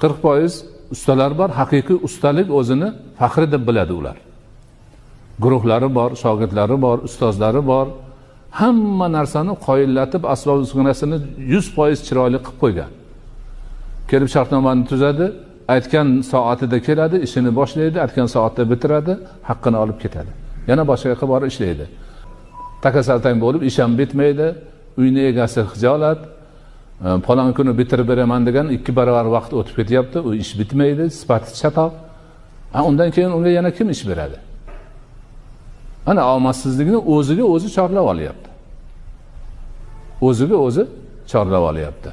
40% ustalar bor, haqiqiy ustalik o'zini faxri deb biladi ular. Guruhlari bor, shogirdlari bor, ustozlari bor. Hamma narsani qoyillatib, asbob uskunasini 100% chiroyli qilib qo'ygan. Kelib shartnomani tuzadi, aytgan soatida keladi, ishini boshlaydi, aytgan soatda bitiradi, haqqini olib ketadi. Yana boshqa yoqqa borib ishlaydi. Takasaltang bo'lib, ish ham bitmaydi, uyni egasi xijolat, falon kuni bitirib beraman degan 2 barobar vaqt o'tib ketyapti, u ish bitmaydi, sifati chatoq. Undan keyin unga yana kim ish beradi? Ana omadsizlikni o'ziga o'zi chorlab olyapti. O'ziga o'zi chorlab olyapti.